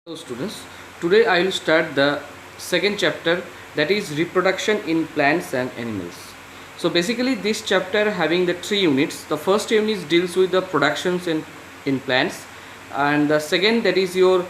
Hello students, today I will start the second chapter, that is reproduction in plants and animals. So basically this chapter having the three units. The first unit deals with the productions in plants, and the second, that is your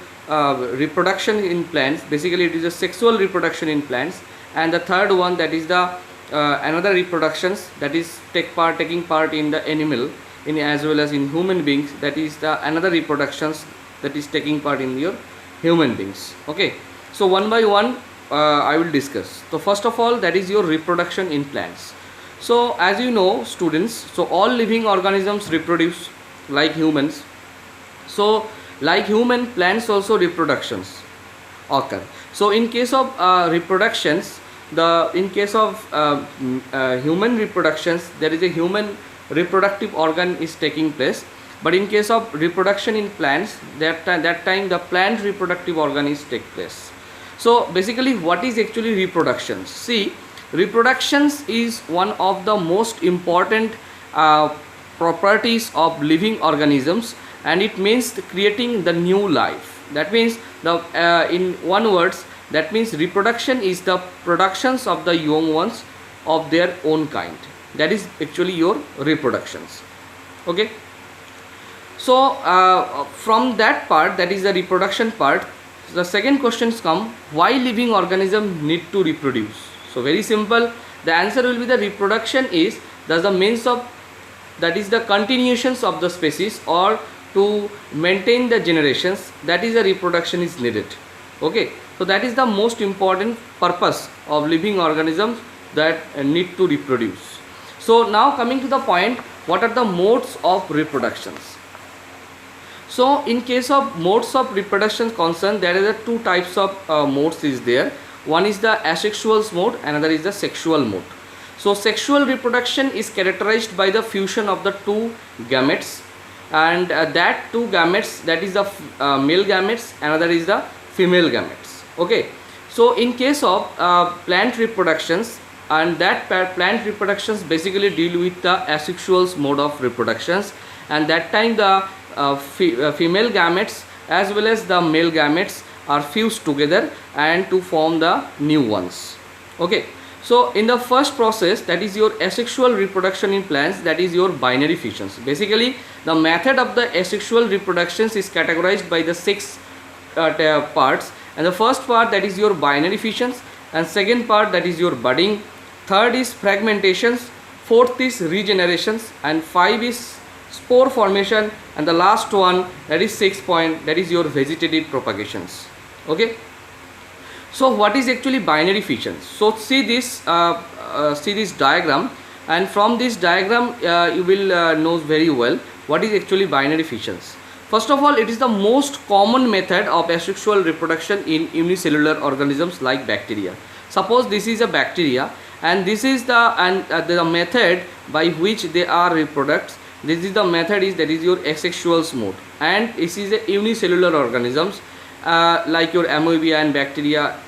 reproduction in plants. Basically it is a sexual reproduction in plants, and the third one, that is the another reproductions, that is taking part in the animal in as well as in human beings, that is the another reproductions that is taking part in your human beings. Okay, so one by one I will discuss. So first of all, that is your reproduction in plants. So as you know students, so all living organisms reproduce like humans. So like human, plants also reproductions occur. So in case of reproductions, the in case of human reproductions, there is a human reproductive organ is taking place, but in case of reproduction in plants, that time the plant reproductive organ is take place. So basically what is actually reproduction? See, reproductions is one of the most important properties of living organisms, and it means creating the new life. That means the in one words, that means reproduction is the productions of the young ones of their own kind. That is actually your reproductions. Okay, so from that part, that is the reproduction part, the second questions come, why living organism need to reproduce? So very simple, the answer will be the reproduction is the means of, that is the continuations of the species, or to maintain the generations, that is the reproduction is needed. Okay, so that is the most important purpose of living organisms, that need to reproduce. So now coming to the point, what are the modes of reproductions? So in case of modes of reproduction concerned, there are two types of modes is there. One is the asexual mode, another is the sexual mode. So sexual reproduction is characterized by the fusion of the two gametes, and that two gametes, that is the male gametes, another is the female gametes. Okay, so in case of plant reproductions, and that plant reproductions basically deal with the asexual mode of reproductions, and that time the female gametes as well as the male gametes are fused together and to form the new ones. Okay, so in the first process, that is your asexual reproduction in plants, that is your binary fissions. Basically the method of the asexual reproductions is categorized by the six parts, and the first part, that is your binary fissions, and second part, that is your budding, third is fragmentations, fourth is regenerations, and five is spore formation, and the last one, that is 6 point, that is your vegetative propagations. Okay, so what is actually binary fission? So see this diagram, and from this diagram you will know very well what is actually binary fissions. First of all, it is the most common method of asexual reproduction in unicellular organisms like bacteria. Suppose this is a bacteria, and this is the method by which they are reproduced. This is the method is, that is your asexual mode, and this is a unicellular organisms like your amoeba and bacteria.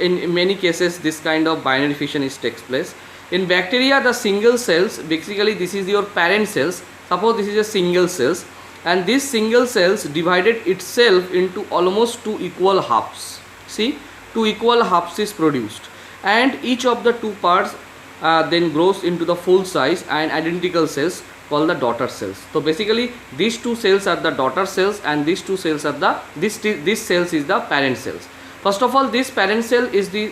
In many cases this kind of binary fission is takes place. In bacteria, the single cells, basically this is your parent cells. Suppose this is a single cells, and this single cells divided itself into almost two equal halves. See, two equal halves is produced, and each of the two parts then grows into the full size and identical cells called the daughter cells. So basically these two cells are the daughter cells, and these two cells are the this cells is the parent cells. First of all, this parent cell is the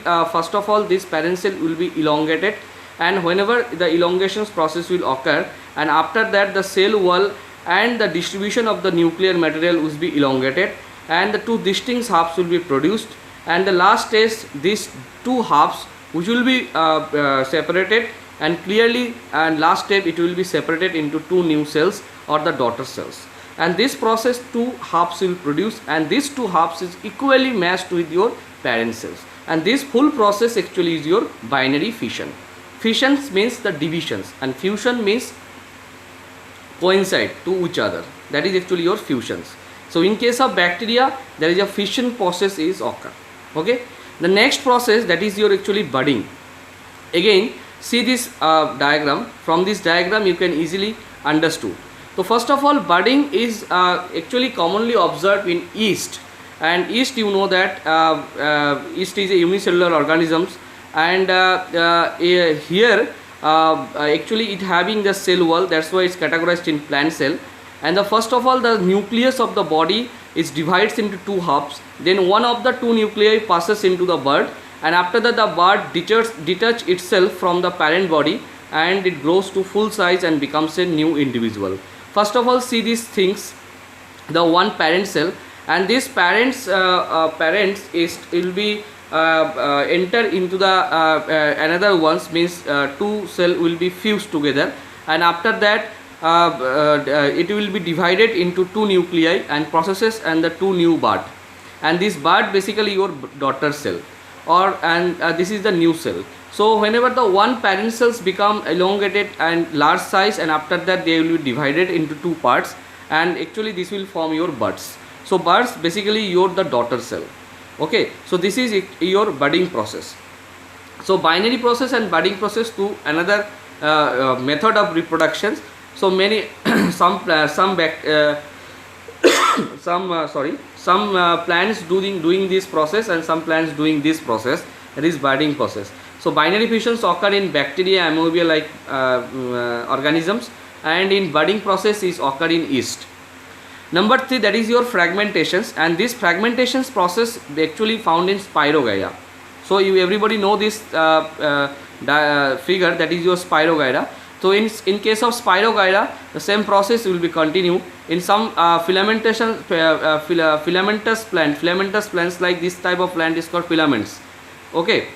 this parent cell will be elongated, and whenever the elongation process will occur, and after that the cell wall and the distribution of the nuclear material will be elongated, and the two distinct halves will be produced, and the last stage, these two halves which will be separated, and clearly, and last step, it will be separated into two new cells or the daughter cells, and this process two halves will produce, and these two halves is equally matched with your parent cells, and this full process actually is your binary fission. Fissions means the divisions, and fusion means coincide to each other, that is actually your fusions. So in case of bacteria, there is a fission process is occur. Okay, the next process, that is your actually budding. Again, see this diagram. From this diagram you can easily understood. So first of all, budding is actually commonly observed in yeast, and yeast, you know that yeast is a unicellular organisms, and here actually it having the cell wall, that's why it's categorized in plant cell. And the first of all, the nucleus of the body is divides into two halves, then one of the two nuclei passes into the bud, and after that the bud detach itself from the parent body, and it grows to full size and becomes a new individual. First of all, see these things, the one parent cell, and this parents is will be enter into the another ones, means two cell will be fused together, and after that it will be divided into two nuclei and processes and the two new bud, and this bud basically your daughter cell, or and this is the new cell. So whenever the one parent cells become elongated and large size, and after that they will be divided into two parts, and actually this will form your buds. So buds basically your the daughter cell. Okay, so this is your budding process. So binary process and budding process to another method of reproduction. So many some plants doing this process, and some plants doing this process, that is budding process. So binary fissions occur in bacteria, amoeba like organisms, and in budding process is occur in yeast. Number 3, that is your fragmentations, and this fragmentations process actually found in Spirogyra. So you everybody know this figure, that is your Spirogyra. So in case of Spirogyra, the same process will be continued. In some filamentous plants like this type of plant is called filaments. Okay,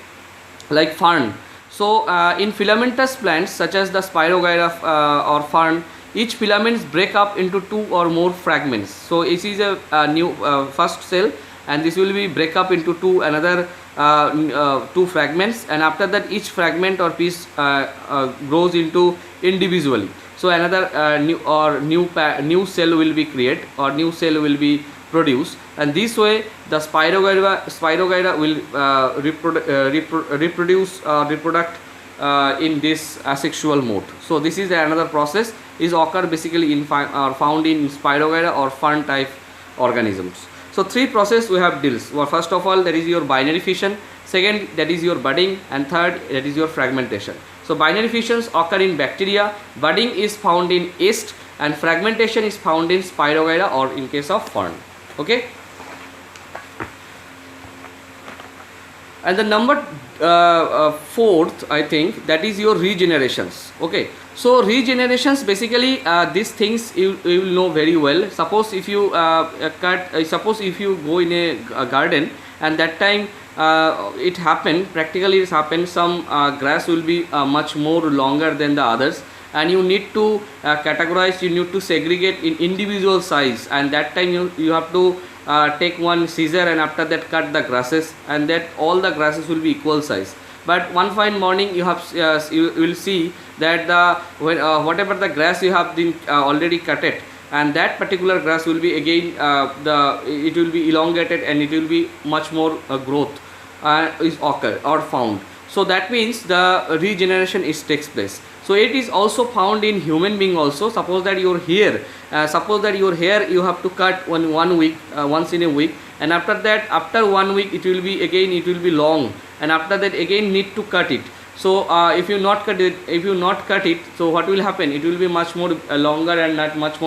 like fern. So in filamentous plants such as the Spirogyra or fern, each filaments break up into two or more fragments. So this is a new first cell, and this will be break up into two another two fragments, and after that each fragment or piece grows into individually. So another new cell will be created, or new cell will be produced, and this way the Spirogyra will reproduct in this asexual mode. So this is another process is occur basically in found in Spirogyra or fern type organisms. So 3 process we have deals. Well, first of all, that is your binary fission, second that is your budding, and third that is your fragmentation. So binary fissions occur in bacteria, budding is found in yeast, and fragmentation is found in Spirogyra or in case of fern. Okay, and the number 4th, I think, that is your regenerations. Okay, so regenerations basically these things you will know very well. Suppose if you suppose if you go in a garden, and that time it happened, practically it happened, some grass will be much more longer than the others, and you need to categorize, you need to segregate in individual size, and that time you have to take one scissor, and after that cut the grasses, and that all the grasses will be equal size. But one fine morning you have you will see that whatever the grass you have been already cut it, and that particular grass will be again it will be elongated, and it will be much more growth is occur or found. So that means the regeneration takes place. So it is also found in human being also. Suppose that your hair you have to cut one week once in a week, and after that, after 1 week it will be long, and after that again need to cut it. So if you not cut it, so what will happen? It will be much more longer and not much more